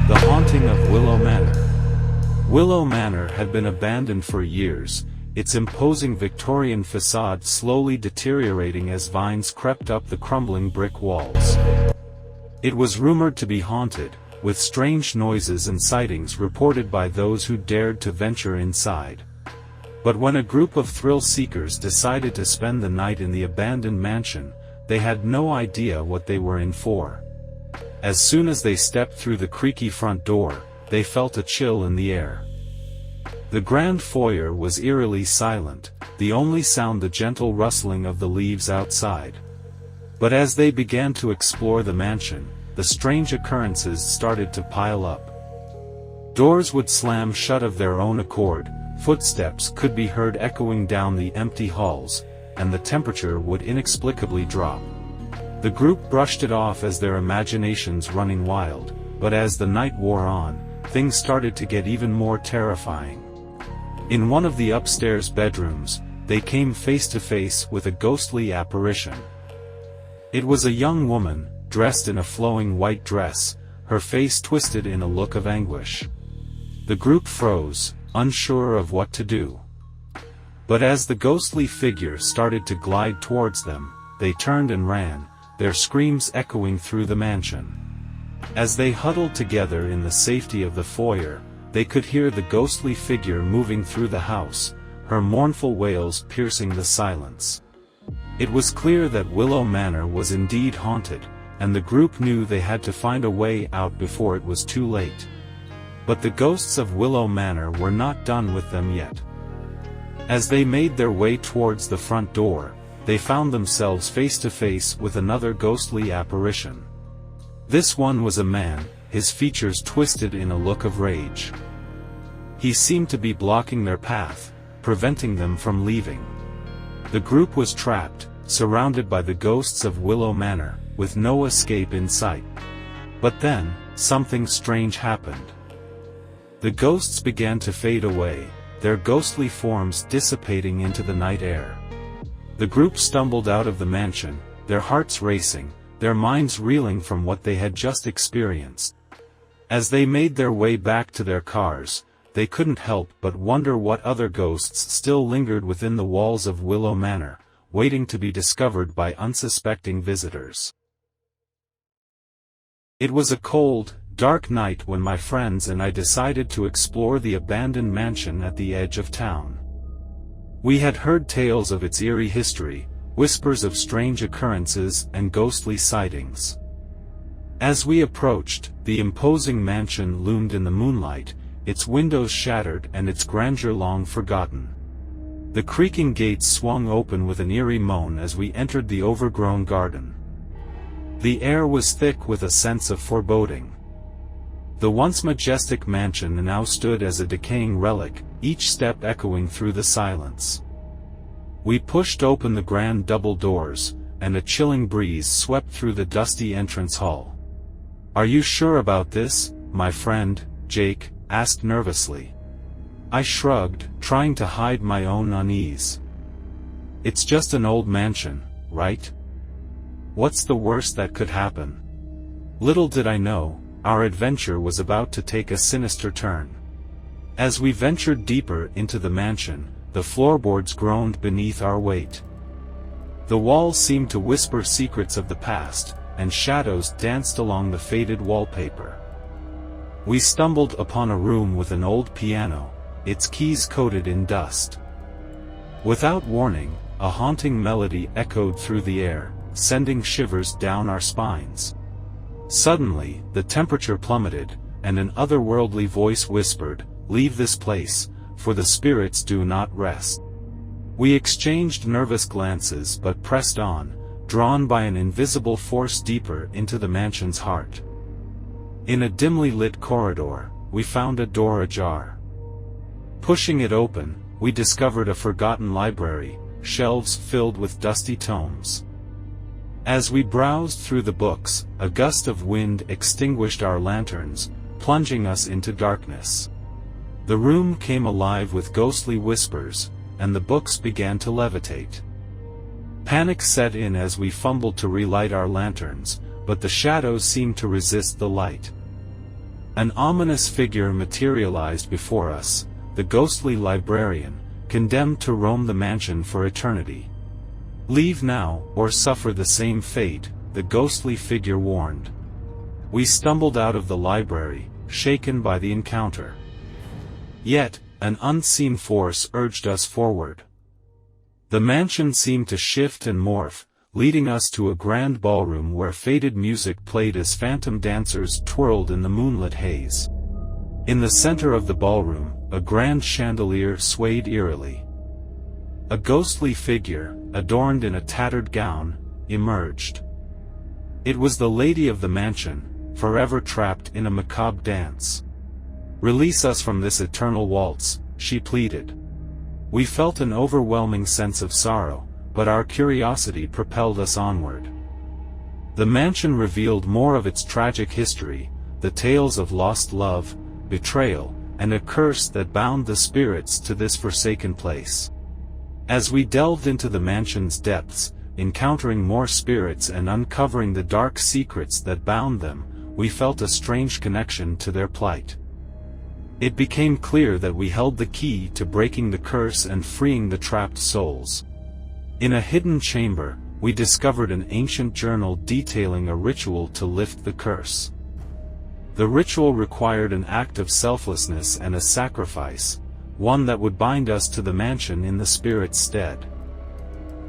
The haunting of Willow Manor. Willow Manor had been abandoned for years, its imposing Victorian facade slowly deteriorating as vines crept up the crumbling brick walls. It was rumored to be haunted, with strange noises and sightings reported by those who dared to venture inside. But when a group of thrill-seekers decided to spend the night in the abandoned mansion, they had no idea what they were in for. As soon as they stepped through the creaky front door, they felt a chill in the air. The grand foyer was eerily silent, the only sound the gentle rustling of the leaves outside. But as they began to explore the mansion, the strange occurrences started to pile up. Doors would slam shut of their own accord, footsteps could be heard echoing down the empty halls, and the temperature would inexplicably drop. The group brushed it off as their imaginations running wild, but as the night wore on, things started to get even more terrifying. In one of the upstairs bedrooms, they came face to face with a ghostly apparition. It was a young woman, dressed in a flowing white dress, her face twisted in a look of anguish. The group froze, unsure of what to do. But as the ghostly figure started to glide towards them, they turned and ran, their screams echoing through the mansion. As they huddled together in the safety of the foyer, they could hear the ghostly figure moving through the house, her mournful wails piercing the silence. It was clear that Willow Manor was indeed haunted, and the group knew they had to find a way out before it was too late. But the ghosts of Willow Manor were not done with them yet. As they made their way towards the front door, they found themselves face to face with another ghostly apparition. This one was a man, his features twisted in a look of rage. He seemed to be blocking their path, preventing them from leaving. The group was trapped, surrounded by the ghosts of Willow Manor, with no escape in sight. But then, something strange happened. The ghosts began to fade away, their ghostly forms dissipating into the night air. The group stumbled out of the mansion, their hearts racing, their minds reeling from what they had just experienced. As they made their way back to their cars, they couldn't help but wonder what other ghosts still lingered within the walls of Willow Manor, waiting to be discovered by unsuspecting visitors. It was a cold, dark night when my friends and I decided to explore the abandoned mansion at the edge of town. We had heard tales of its eerie history, whispers of strange occurrences and ghostly sightings. As we approached, the imposing mansion loomed in the moonlight, its windows shattered and its grandeur long forgotten. The creaking gates swung open with an eerie moan as we entered the overgrown garden. The air was thick with a sense of foreboding. The once majestic mansion now stood as a decaying relic, each step echoing through the silence. We pushed open the grand double doors, and a chilling breeze swept through the dusty entrance hall. "Are you sure about this, my friend?" Jake asked nervously. I shrugged, trying to hide my own unease. "It's just an old mansion, right? What's the worst that could happen?" Little did I know, our adventure was about to take a sinister turn. As we ventured deeper into the mansion, the floorboards groaned beneath our weight. The walls seemed to whisper secrets of the past, and shadows danced along the faded wallpaper. We stumbled upon a room with an old piano, its keys coated in dust. Without warning, a haunting melody echoed through the air, sending shivers down our spines. Suddenly, the temperature plummeted, and an otherworldly voice whispered, "Leave this place, for the spirits do not rest." We exchanged nervous glances but pressed on, drawn by an invisible force deeper into the mansion's heart. In a dimly lit corridor, we found a door ajar. Pushing it open, we discovered a forgotten library, shelves filled with dusty tomes. As we browsed through the books, a gust of wind extinguished our lanterns, plunging us into darkness. The room came alive with ghostly whispers, and the books began to levitate. Panic set in as we fumbled to relight our lanterns, but the shadows seemed to resist the light. An ominous figure materialized before us, the ghostly librarian, condemned to roam the mansion for eternity. "Leave now, or suffer the same fate," the ghostly figure warned. We stumbled out of the library, shaken by the encounter. Yet, an unseen force urged us forward. The mansion seemed to shift and morph, leading us to a grand ballroom where faded music played as phantom dancers twirled in the moonlit haze. In the center of the ballroom, a grand chandelier swayed eerily. A ghostly figure, adorned in a tattered gown, emerged. It was the lady of the mansion, forever trapped in a macabre dance. "Release us from this eternal waltz," she pleaded. We felt an overwhelming sense of sorrow, but our curiosity propelled us onward. The mansion revealed more of its tragic history, the tales of lost love, betrayal, and a curse that bound the spirits to this forsaken place. As we delved into the mansion's depths, encountering more spirits and uncovering the dark secrets that bound them, we felt a strange connection to their plight. It became clear that we held the key to breaking the curse and freeing the trapped souls. In a hidden chamber, we discovered an ancient journal detailing a ritual to lift the curse. The ritual required an act of selflessness and a sacrifice, one that would bind us to the mansion in the spirit's stead.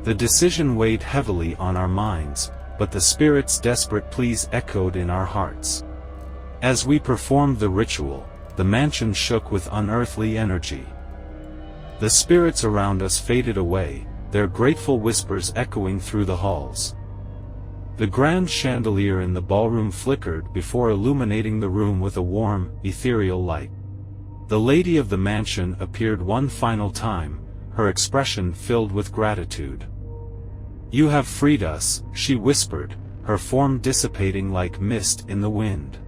The decision weighed heavily on our minds, but the spirit's desperate pleas echoed in our hearts. As we performed the ritual, the mansion shook with unearthly energy. The spirits around us faded away, their grateful whispers echoing through the halls. The grand chandelier in the ballroom flickered before illuminating the room with a warm, ethereal light. The lady of the mansion appeared one final time, her expression filled with gratitude. "You have freed us," she whispered, her form dissipating like mist in the wind.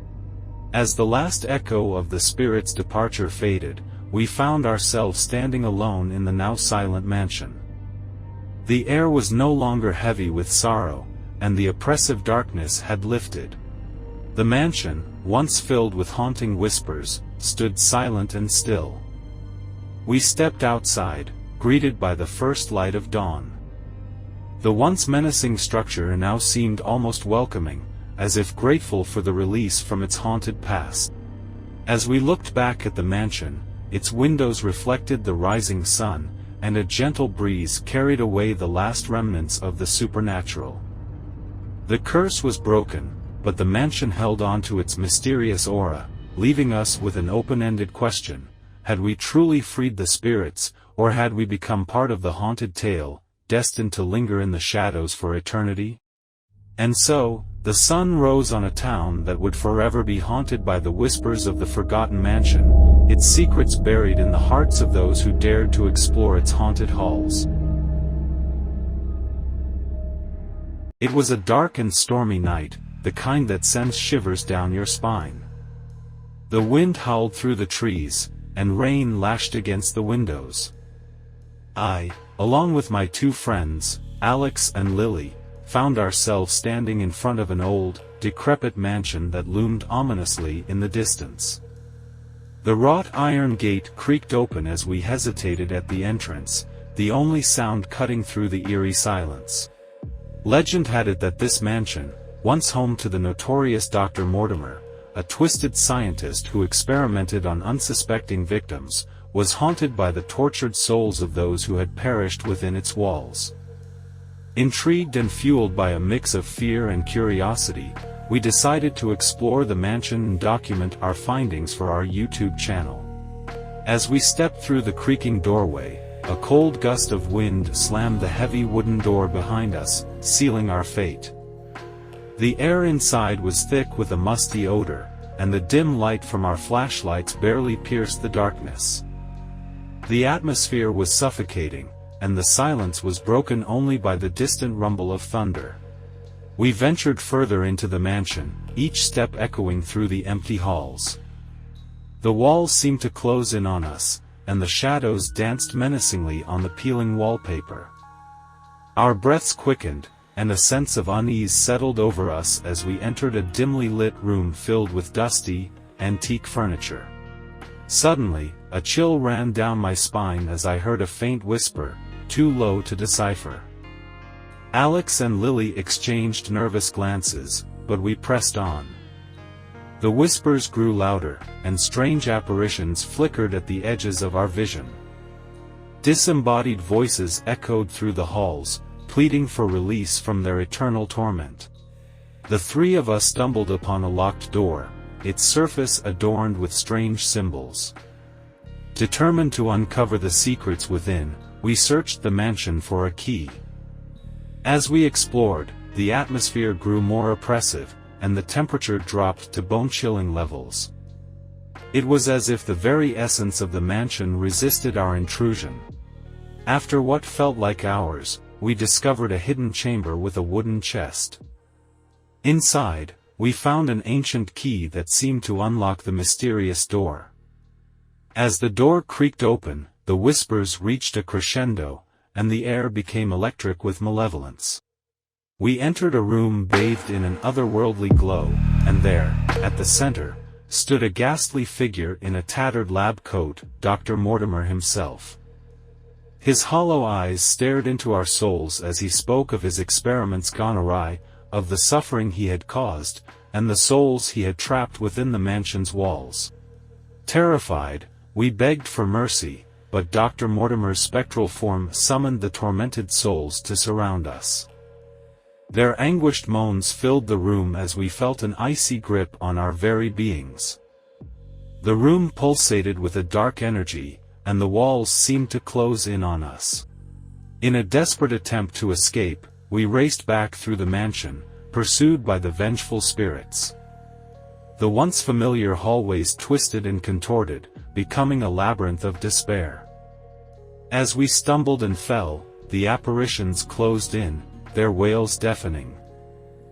As the last echo of the spirit's departure faded, we found ourselves standing alone in the now silent mansion. The air was no longer heavy with sorrow, and the oppressive darkness had lifted. The mansion, once filled with haunting whispers, stood silent and still. We stepped outside, greeted by the first light of dawn. The once menacing structure now seemed almost welcoming, as if grateful for the release from its haunted past. As we looked back at the mansion, its windows reflected the rising sun, and a gentle breeze carried away the last remnants of the supernatural. The curse was broken, but the mansion held on to its mysterious aura, leaving us with an open-ended question: had we truly freed the spirits, or had we become part of the haunted tale, destined to linger in the shadows for eternity? And so, the sun rose on a town that would forever be haunted by the whispers of the forgotten mansion, its secrets buried in the hearts of those who dared to explore its haunted halls. It was a dark and stormy night, the kind that sends shivers down your spine. The wind howled through the trees, and rain lashed against the windows. I, along with my two friends, Alex and Lily, found ourselves standing in front of an old, decrepit mansion that loomed ominously in the distance. The wrought iron gate creaked open as we hesitated at the entrance, the only sound cutting through the eerie silence. Legend had it that this mansion, once home to the notorious Dr. Mortimer, a twisted scientist who experimented on unsuspecting victims, was haunted by the tortured souls of those who had perished within its walls. Intrigued and fueled by a mix of fear and curiosity, we decided to explore the mansion and document our findings for our YouTube channel. As we stepped through the creaking doorway, a cold gust of wind slammed the heavy wooden door behind us, sealing our fate. The air inside was thick with a musty odor, and the dim light from our flashlights barely pierced the darkness. The atmosphere was suffocating, and the silence was broken only by the distant rumble of thunder. We ventured further into the mansion, each step echoing through the empty halls. The walls seemed to close in on us, and the shadows danced menacingly on the peeling wallpaper. Our breaths quickened, and a sense of unease settled over us as we entered a dimly lit room filled with dusty, antique furniture. Suddenly, a chill ran down my spine as I heard a faint whisper, too low to decipher. Alex and Lily exchanged nervous glances, but we pressed on. The whispers grew louder, and strange apparitions flickered at the edges of our vision. Disembodied voices echoed through the halls, pleading for release from their eternal torment. The three of us stumbled upon a locked door, its surface adorned with strange symbols. Determined to uncover the secrets within, we searched the mansion for a key. As we explored, the atmosphere grew more oppressive, and the temperature dropped to bone-chilling levels. It was as if the very essence of the mansion resisted our intrusion. After what felt like hours, we discovered a hidden chamber with a wooden chest. Inside, we found an ancient key that seemed to unlock the mysterious door. As the door creaked open, the whispers reached a crescendo, and the air became electric with malevolence. We entered a room bathed in an otherworldly glow, and there, at the center, stood a ghastly figure in a tattered lab coat, Dr. Mortimer himself. His hollow eyes stared into our souls as he spoke of his experiments gone awry, of the suffering he had caused, and the souls he had trapped within the mansion's walls. Terrified, we begged for mercy, but Dr. Mortimer's spectral form summoned the tormented souls to surround us. Their anguished moans filled the room as we felt an icy grip on our very beings. The room pulsated with a dark energy, and the walls seemed to close in on us. In a desperate attempt to escape, we raced back through the mansion, pursued by the vengeful spirits. The once familiar hallways twisted and contorted, becoming a labyrinth of despair. As we stumbled and fell, the apparitions closed in, their wails deafening.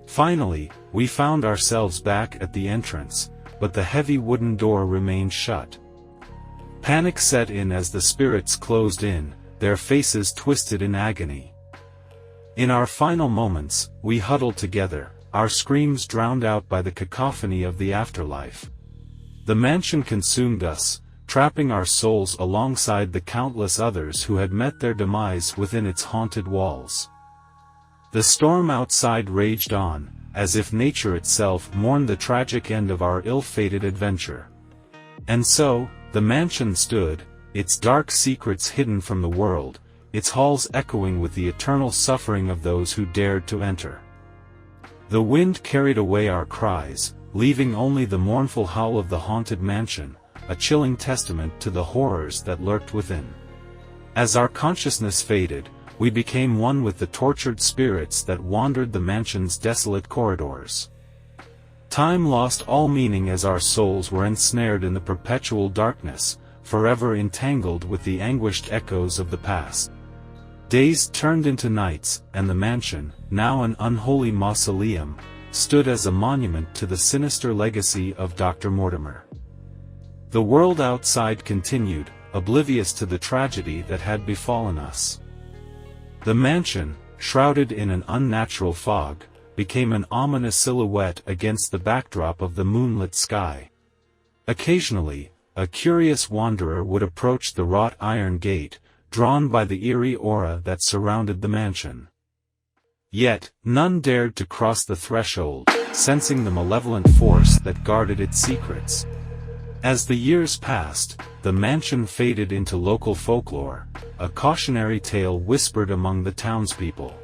Finally, we found ourselves back at the entrance, but the heavy wooden door remained shut. Panic set in as the spirits closed in, their faces twisted in agony. In our final moments, we huddled together, our screams drowned out by the cacophony of the afterlife. The mansion consumed us, trapping our souls alongside the countless others who had met their demise within its haunted walls. The storm outside raged on, as if nature itself mourned the tragic end of our ill-fated adventure. And so, the mansion stood, its dark secrets hidden from the world, its halls echoing with the eternal suffering of those who dared to enter. The wind carried away our cries, leaving only the mournful howl of the haunted mansion, a chilling testament to the horrors that lurked within. As our consciousness faded, we became one with the tortured spirits that wandered the mansion's desolate corridors. Time lost all meaning as our souls were ensnared in the perpetual darkness, forever entangled with the anguished echoes of the past. Days turned into nights, and the mansion, now an unholy mausoleum, stood as a monument to the sinister legacy of Dr. Mortimer. The world outside continued, oblivious to the tragedy that had befallen us. The mansion, shrouded in an unnatural fog, became an ominous silhouette against the backdrop of the moonlit sky. Occasionally, a curious wanderer would approach the wrought iron gate, drawn by the eerie aura that surrounded the mansion. Yet, none dared to cross the threshold, sensing the malevolent force that guarded its secrets. As the years passed, the mansion faded into local folklore, a cautionary tale whispered among the townspeople.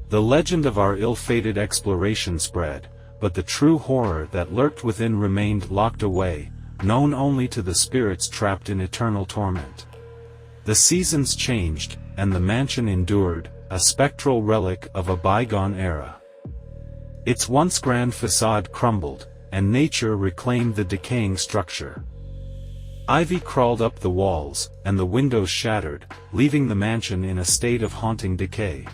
The legend of our ill-fated exploration spread, but the true horror that lurked within remained locked away, known only to the spirits trapped in eternal torment. The seasons changed, and the mansion endured, a spectral relic of a bygone era. Its once grand facade crumbled, and nature reclaimed the decaying structure. Ivy crawled up the walls, and the windows shattered, leaving the mansion in a state of haunting decay.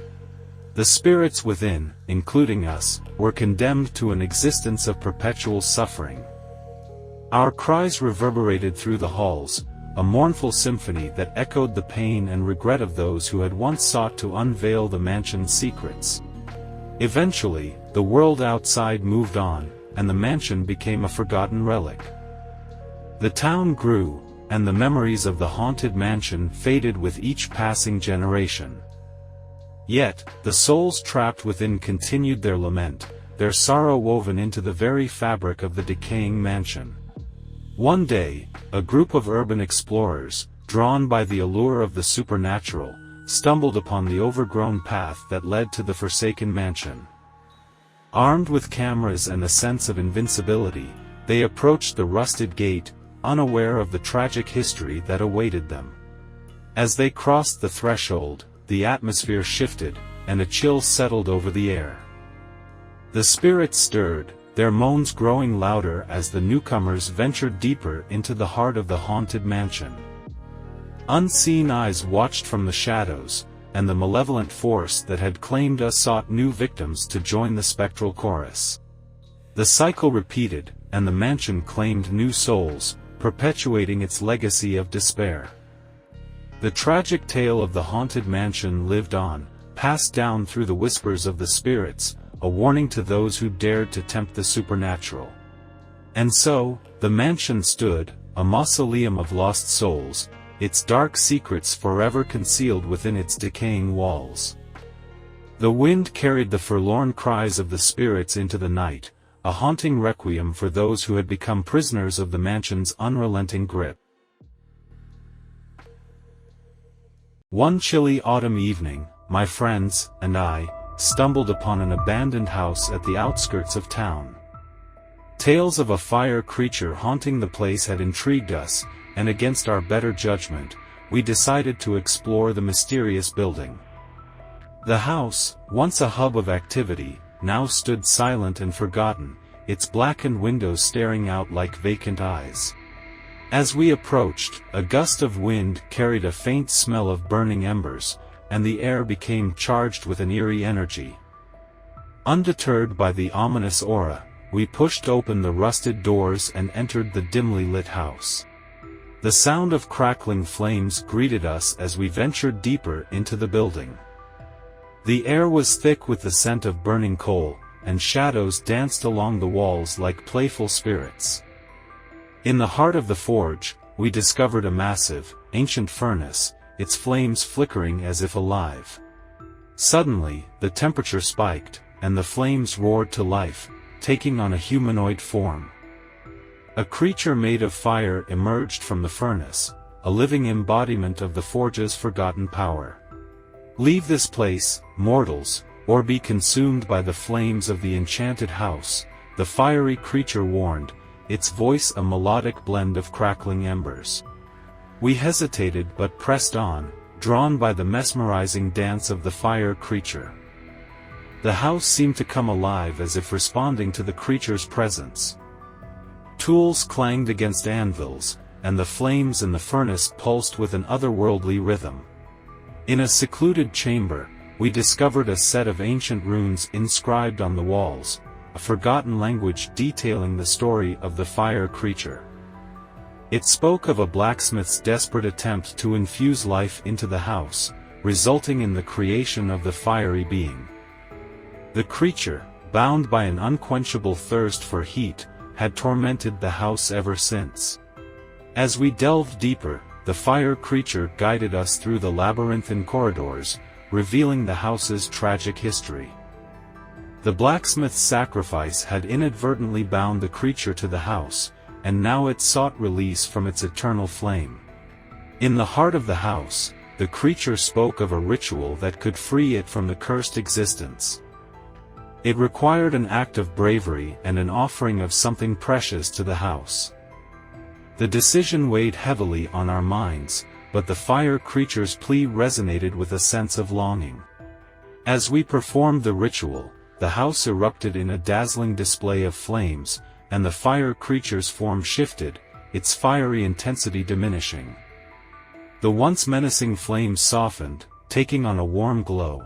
The spirits within, including us, were condemned to an existence of perpetual suffering. Our cries reverberated through the halls, a mournful symphony that echoed the pain and regret of those who had once sought to unveil the mansion's secrets. Eventually, the world outside moved on, and the mansion became a forgotten relic. The town grew, and the memories of the haunted mansion faded with each passing generation. Yet, the souls trapped within continued their lament, their sorrow woven into the very fabric of the decaying mansion. One day, a group of urban explorers, drawn by the allure of the supernatural, stumbled upon the overgrown path that led to the forsaken mansion. Armed with cameras and a sense of invincibility, they approached the rusted gate, unaware of the tragic history that awaited them. As they crossed the threshold, the atmosphere shifted, and a chill settled over the air. The spirits stirred, their moans growing louder as the newcomers ventured deeper into the heart of the haunted mansion. Unseen eyes watched from the shadows, and the malevolent force that had claimed us sought new victims to join the spectral chorus. The cycle repeated, and the mansion claimed new souls, perpetuating its legacy of despair. The tragic tale of the haunted mansion lived on, passed down through the whispers of the spirits, a warning to those who dared to tempt the supernatural. And so, the mansion stood, a mausoleum of lost souls, its dark secrets forever concealed within its decaying walls. The wind carried the forlorn cries of the spirits into the night, a haunting requiem for those who had become prisoners of the mansion's unrelenting grip. One chilly autumn evening, my friends and I stumbled upon an abandoned house at the outskirts of town. Tales of a fire creature haunting the place had intrigued us, and against our better judgment, we decided to explore the mysterious building. The house, once a hub of activity, now stood silent and forgotten, its blackened windows staring out like vacant eyes. As we approached, a gust of wind carried a faint smell of burning embers, and the air became charged with an eerie energy. Undeterred by the ominous aura, we pushed open the rusted doors and entered the dimly lit house. The sound of crackling flames greeted us as we ventured deeper into the building. The air was thick with the scent of burning coal, and shadows danced along the walls like playful spirits. In the heart of the forge, we discovered a massive, ancient furnace, its flames flickering as if alive. Suddenly, the temperature spiked, and the flames roared to life, taking on a humanoid form. A creature made of fire emerged from the furnace, a living embodiment of the forge's forgotten power. "Leave this place, mortals, or be consumed by the flames of the enchanted house," the fiery creature warned, its voice a melodic blend of crackling embers. We hesitated but pressed on, drawn by the mesmerizing dance of the fire creature. The house seemed to come alive as if responding to the creature's presence. Tools clanged against anvils, and the flames in the furnace pulsed with an otherworldly rhythm. In a secluded chamber, we discovered a set of ancient runes inscribed on the walls, a forgotten language detailing the story of the fire creature. It spoke of a blacksmith's desperate attempt to infuse life into the house, resulting in the creation of the fiery being. The creature, bound by an unquenchable thirst for heat, had tormented the house ever since. As we delved deeper, the fire creature guided us through the labyrinthine corridors, revealing the house's tragic history. The blacksmith's sacrifice had inadvertently bound the creature to the house, and now it sought release from its eternal flame. In the heart of the house, the creature spoke of a ritual that could free it from the cursed existence. It required an act of bravery and an offering of something precious to the house. The decision weighed heavily on our minds, but the fire creature's plea resonated with a sense of longing. As we performed the ritual, the house erupted in a dazzling display of flames, and the fire creature's form shifted, its fiery intensity diminishing. The once menacing flames softened, taking on a warm glow.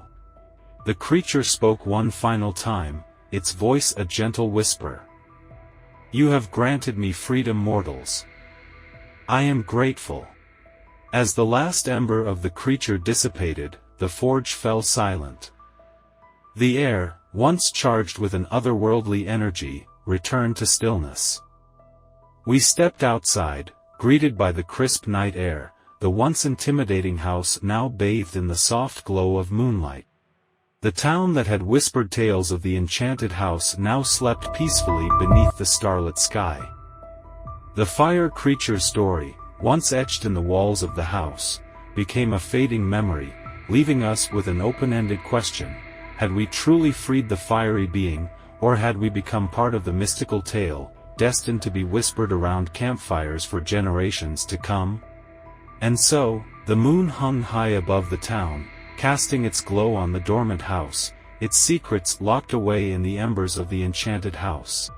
The creature spoke one final time, its voice a gentle whisper. "You have granted me freedom, mortals. I am grateful." As the last ember of the creature dissipated, the forge fell silent. The air, once charged with an otherworldly energy, returned to stillness. We stepped outside, greeted by the crisp night air, the once intimidating house now bathed in the soft glow of moonlight. The town that had whispered tales of the enchanted house now slept peacefully beneath the starlit sky. The fire creature's story, once etched in the walls of the house, became a fading memory, leaving us with an open-ended question: had we truly freed the fiery being, or had we become part of the mystical tale, destined to be whispered around campfires for generations to come? And so, the moon hung high above the town, casting its glow on the dormant house, its secrets locked away in the embers of the enchanted house.